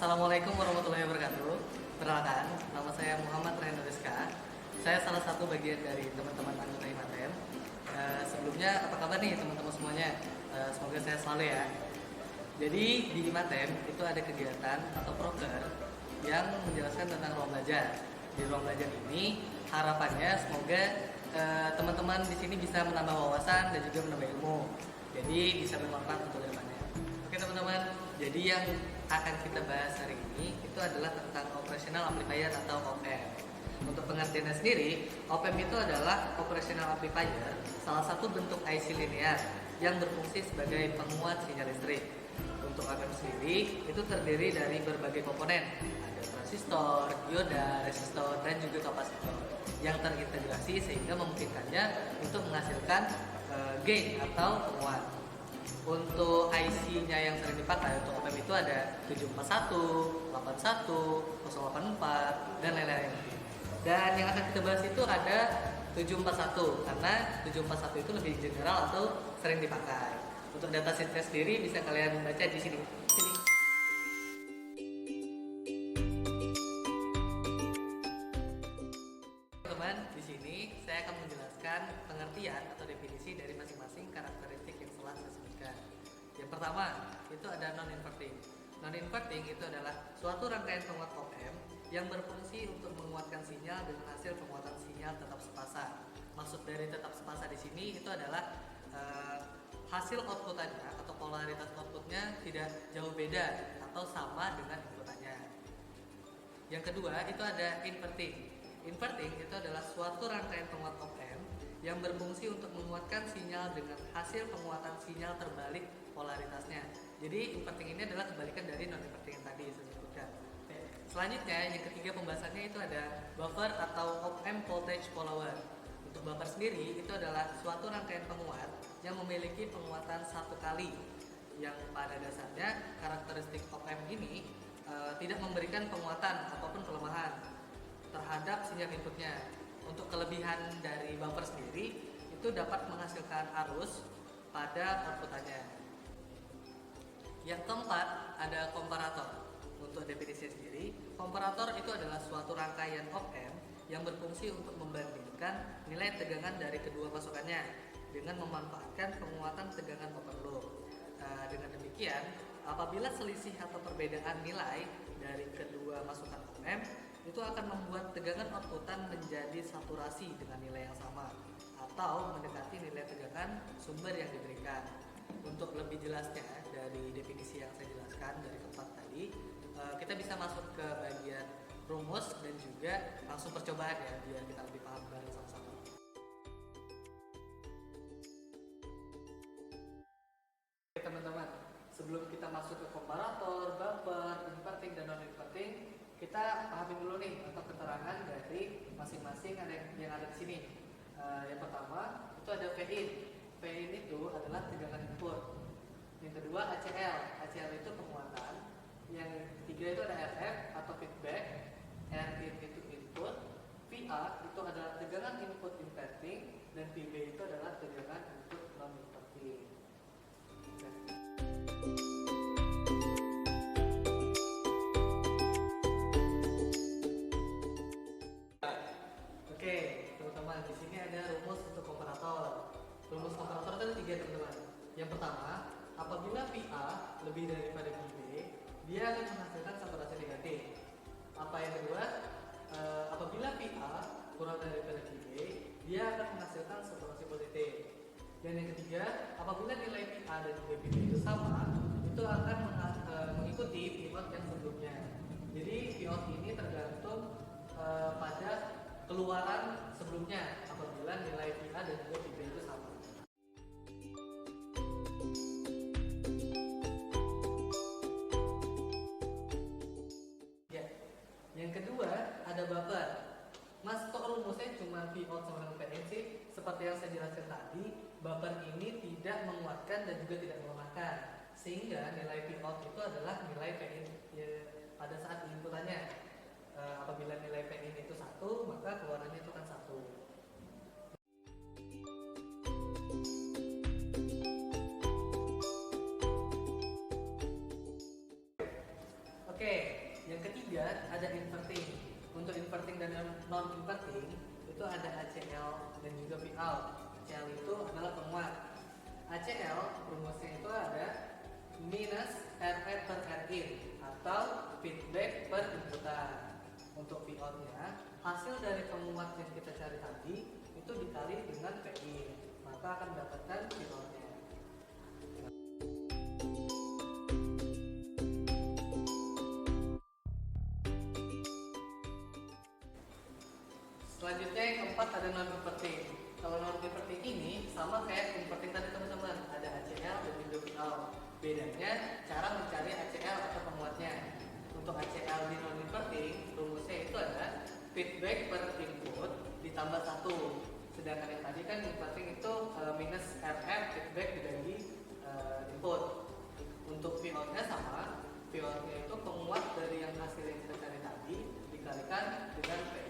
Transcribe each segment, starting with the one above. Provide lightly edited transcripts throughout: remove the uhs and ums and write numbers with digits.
Assalamualaikum warahmatullahi wabarakatuh. Perkenalkan, nama saya Muhammad Reno Rizka. Saya salah satu bagian dari teman-teman anggota Himatem. Sebelumnya, apa kabar nih teman-teman semuanya? Semoga saya selalu ya. Jadi di Himatem itu ada kegiatan atau proker yang menjelaskan tentang ruang belajar. Di ruang belajar ini harapannya semoga teman-teman di sini bisa menambah wawasan dan juga menambah ilmu. Jadi bisa bermanfaat untuk kedepannya. Oke teman-teman, jadi yang akan kita bahas hari ini itu adalah tentang operational amplifier atau OPAMP. Untuk pengertiannya sendiri, OPAMP itu adalah operational amplifier, salah satu bentuk IC linear yang berfungsi sebagai penguat sinyal listrik. Untuk OPAMP sendiri itu terdiri dari berbagai komponen, ada transistor, dioda, resistor, dan juga kapasitor yang terintegrasi sehingga memungkinkannya untuk menghasilkan gain atau penguat. Untuk IC-nya yang sering dipakai untuk OPAMP itu ada 741, 81, 084, dan lain-lain. Dan yang akan kita bahas itu ada 741 karena 741 itu lebih general atau sering dipakai. Untuk data sheetnya sendiri bisa kalian baca di sini. Teman-teman, di sini saya akan menjelaskan pengertian atau definisi dari masing-masing karakteristik yang telah saya sebutkan. Yang pertama, itu ada non-inverting. Non-inverting itu adalah suatu rangkaian penguat OPAMP yang berfungsi untuk menguatkan sinyal dengan hasil penguatan sinyal tetap sepasang. Maksud dari tetap sepasang di sini itu adalah hasil outputannya atau polaritas outputnya tidak jauh beda atau sama dengan inputannya. Yang kedua, itu ada inverting. Inverting itu adalah suatu rangkaian penguat OPAMP yang berfungsi untuk menguatkan sinyal dengan hasil penguatan sinyal terbalik polaritasnya. Jadi inverting ini adalah kebalikan dari non-inverting yang tadi saya sebutkan. Selanjutnya yang ketiga pembahasannya itu ada buffer atau OPAMP voltage follower. Untuk buffer sendiri itu adalah suatu rangkaian penguat yang memiliki penguatan satu kali yang pada dasarnya karakteristik OPAMP ini tidak memberikan penguatan ataupun kelemahan terhadap sinyal inputnya. Untuk kelebihan dari buffer sendiri itu dapat menghasilkan arus pada outputannya. Yang keempat ada komparator. Untuk definisi sendiri, komparator itu adalah suatu rangkaian OPAMP yang berfungsi untuk membandingkan nilai tegangan dari kedua masukannya dengan memanfaatkan penguatan tegangan overload. Dengan demikian, apabila selisih atau perbedaan nilai dari kedua masukan OPAMP itu akan membuat tegangan outputan menjadi saturasi dengan nilai yang sama atau mendekati nilai tegangan sumber yang diberikan. Untuk lebih jelasnya dari definisi yang saya jelaskan dari keempat tadi, kita bisa masuk ke bagian rumus dan juga langsung percobaan ya biar kita lebih paham bareng sama-sama. Oke teman-teman, sebelum kita masuk ke komparator, buffer, inverting dan non-inverting, kita pahami dulu nih untuk keterangan dari masing-masing yang ada di sini. Yang pertama itu ada Vin. Vin itu adalah tegangan input. Yang kedua ACL. ACL itu penguatan. Yang ketiga itu ada RF atau feedback. RIN itu input. VA itu adalah tegangan input inverting dan VB itu adalah tegangan input non-inverting. Oke, teman-teman, di sini ada rumus untuk komparator. Rumus komparator itu ada tiga teman-teman. Yang pertama, apabila VA lebih daripada VB, dia akan menghasilkan saturasi negatif. Apa yang kedua, apabila VA kurang daripada VB, dia akan menghasilkan saturasi positif. Dan yang ketiga, apabila nilai VA dan juga VB itu sama, itu akan mengikuti Vout yang sebelumnya. Jadi Vout ini tergantung pada keluaran sebelumnya apabila nilai VA dan juga VB itu sama. Ya. Yang kedua ada buffer. Mas, kok rumusnya cuma Vout sama dengan Vin sih? Seperti yang saya jelaskan tadi, buffer ini tidak menguatkan dan juga tidak melemahkan, sehingga nilai Vout itu adalah nilai Vin ya, pada saat inputannya. Apabila nilai Vin itu 1, maka keluarannya itu kan 1. Oke, ACL rumusnya itu ada minus RF per Rin atau feedback per inputan. Untuk Vout-nya, hasil dari penguat yang kita cari tadi itu dikali dengan PI, maka akan mendapatkan Vout-nya. Selanjutnya yang keempat ada non-inverting. Kalau non-inverting ini sama kayak inverting tadi teman-teman, ada ACL dan juga Vout. Bedanya cara mencari ACL atau penguatnya. Untuk ACL di non-inverting, rumusnya itu ada feedback per input ditambah 1. Sedangkan yang tadi kan inverting itu minus RF feedback dibagi input. Untuk Vout-nya sama, Vout-nya itu penguat dari yang hasil yang kita cari tadi dikalikan dengan PI.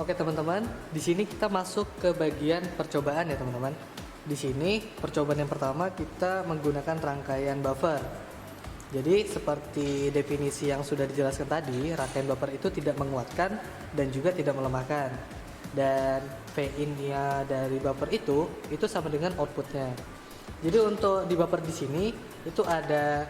Oke teman-teman, di sini kita masuk ke bagian percobaan ya teman-teman. Di sini percobaan yang pertama kita menggunakan rangkaian buffer. Jadi seperti definisi yang sudah dijelaskan tadi, rangkaian buffer itu tidak menguatkan dan juga tidak melemahkan. Dan Vin-nya dari buffer itu sama dengan outputnya. Jadi untuk di buffer di sini itu ada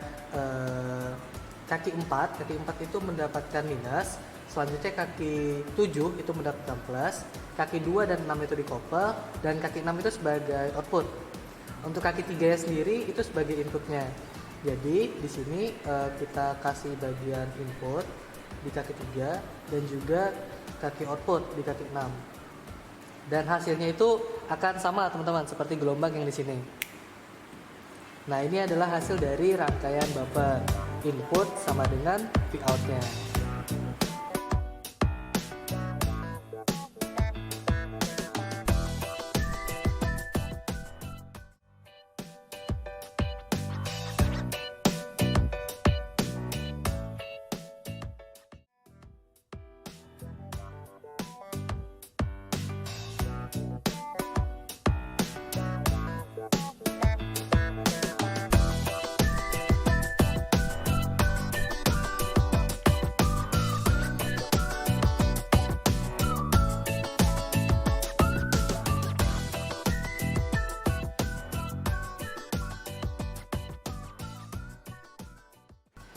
kaki 4 itu mendapatkan minus. Selanjutnya kaki 7 itu mendapatkan plus, kaki 2 dan 6 itu dikoppel, dan kaki 6 itu sebagai output. Untuk kaki 3 sendiri itu sebagai inputnya. Jadi di sini kita kasih bagian input di kaki 3 dan juga kaki output di kaki 6. Dan hasilnya itu akan sama teman-teman seperti gelombang yang di sini. Nah, ini adalah hasil dari rangkaian buffer. Input sama dengan Vout-nya.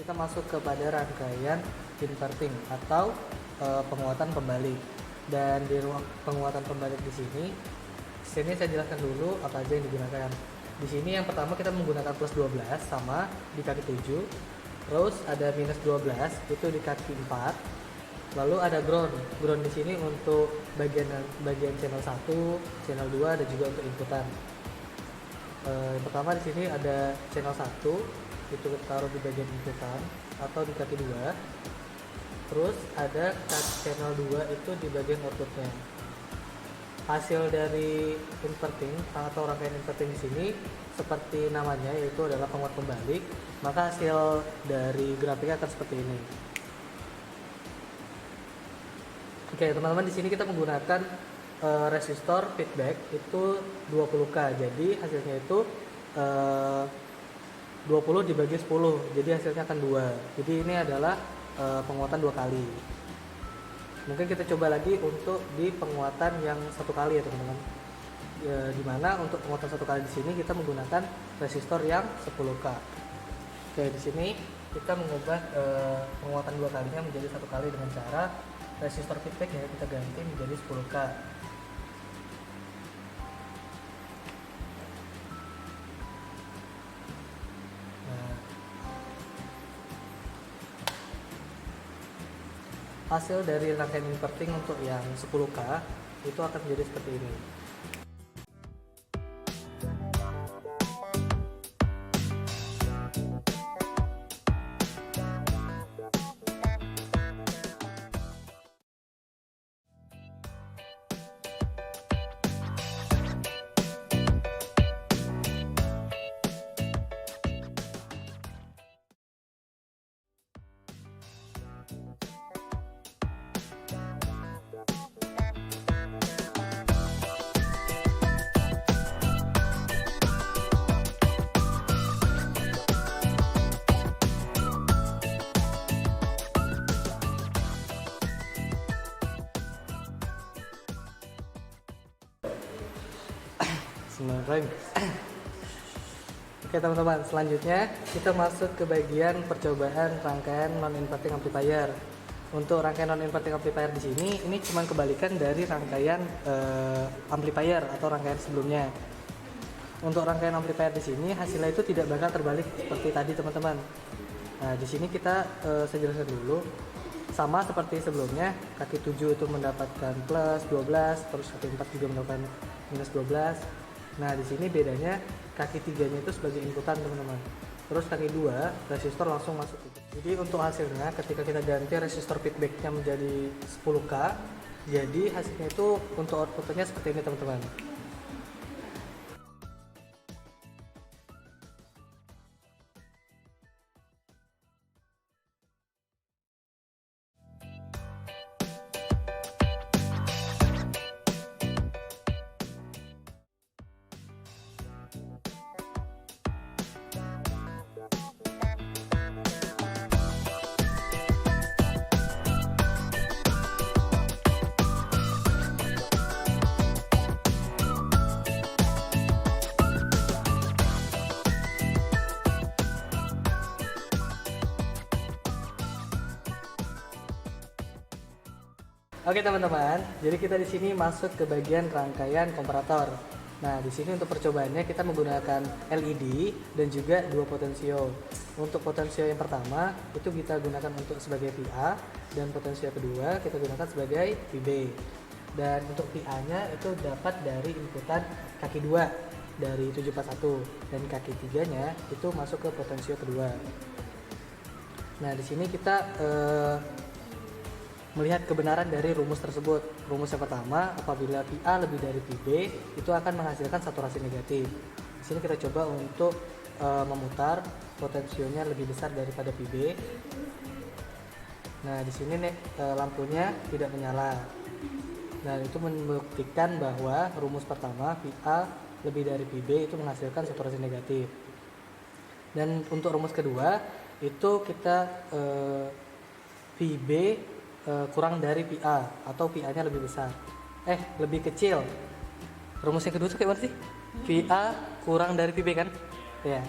Kita masuk kepada rangkaian inverting atau penguatan pembalik. Dan di ruang penguatan pembalik di sini saya jelaskan dulu apa aja yang digunakan. Di sini yang pertama kita menggunakan plus 12 sama di kaki 7. Terus ada minus 12 itu di kaki 4. Lalu ada ground. Ground di sini untuk bagian channel 1, channel 2 dan juga untuk inputan. Yang pertama di sini ada channel 1 itu kita taruh di bagian inputan atau di kaki 2. Terus ada channel 2 itu di bagian outputnya. Hasil dari inverting atau rangkaian inverting di sini seperti namanya yaitu adalah penguat pembalik, maka hasil dari grafiknya akan seperti ini. Oke teman-teman, di sini kita menggunakan resistor feedback itu 20K. Jadi hasilnya itu 20 dibagi 10, jadi hasilnya akan 2. Jadi ini adalah penguatan 2 kali. Mungkin kita coba lagi untuk di penguatan yang 1 kali ya teman-teman. Dimana untuk penguatan 1 kali di sini kita menggunakan resistor yang 10K. Oke, di sini kita mengubah penguatan 2 kalinya menjadi 1 kali dengan cara resistor feedback ya kita ganti menjadi 10K. Hasil dari rangkaian inverting untuk yang 10K itu akan menjadi seperti ini. Frank. Oke teman-teman, selanjutnya kita masuk ke bagian percobaan rangkaian non-inverting amplifier. Untuk rangkaian non-inverting amplifier di sini, ini cuma kebalikan dari rangkaian amplifier atau rangkaian sebelumnya. Untuk rangkaian amplifier di sini hasilnya itu tidak bakal terbalik seperti tadi teman-teman. Nah di sini kita saya jelaskan dulu. Sama seperti sebelumnya, kaki 7 itu mendapatkan plus 12, terus kaki 4 juga mendapatkan minus 12. Nah di sini bedanya kaki 3-nya itu sebagai inputan teman-teman. Terus kaki 2 resistor langsung masuk. Jadi untuk hasilnya ketika kita ganti resistor feedbacknya menjadi 10K, jadi hasilnya itu untuk outputnya seperti ini teman-teman. Oke teman-teman, jadi kita di sini masuk ke bagian rangkaian komparator. Nah, di sini untuk percobaannya kita menggunakan LED dan juga dua potensio. Untuk potensio yang pertama itu kita gunakan untuk sebagai PA dan potensio kedua kita gunakan sebagai PB. Dan untuk PA-nya itu dapat dari inputan kaki 2 dari 741 dan kaki 3-nya itu masuk ke potensio kedua. Nah, di sini kita melihat kebenaran dari rumus tersebut. Rumus yang pertama, apabila PA lebih dari PB, itu akan menghasilkan saturasi negatif. Di sini kita coba untuk memutar, potensionya lebih besar daripada PB. Nah, di sini lampunya tidak menyala. Nah, itu membuktikan bahwa rumus pertama, PA lebih dari PB itu menghasilkan saturasi negatif. Dan untuk rumus kedua, itu kita PB kurang dari PA atau PA-nya lebih besar, lebih kecil. Rumus yang kedua itu kayak mana sih? PA kurang dari PB kan? Ya.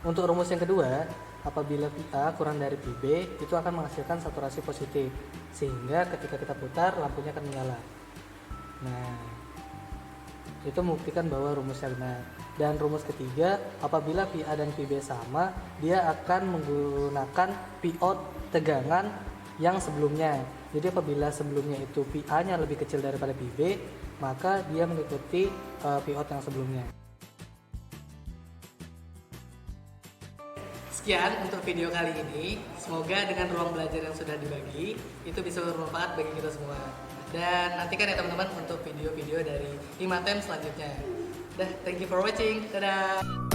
Untuk rumus yang kedua, apabila PA kurang dari PB itu akan menghasilkan saturasi positif, sehingga ketika kita putar lampunya akan menyala. Nah, itu membuktikan bahwa rumusnya benar. Dan rumus ketiga, apabila PA dan PB sama, dia akan menggunakan Pout tegangan yang sebelumnya. Jadi apabila sebelumnya itu PA-nya lebih kecil daripada PB, maka dia mengikuti Pout yang sebelumnya. Sekian untuk video kali ini. Semoga dengan ruang belajar yang sudah dibagi itu bisa bermanfaat bagi kita semua. Dan nantikan ya teman-teman untuk video-video dari Imatem selanjutnya. Thank you for watching. Dadah.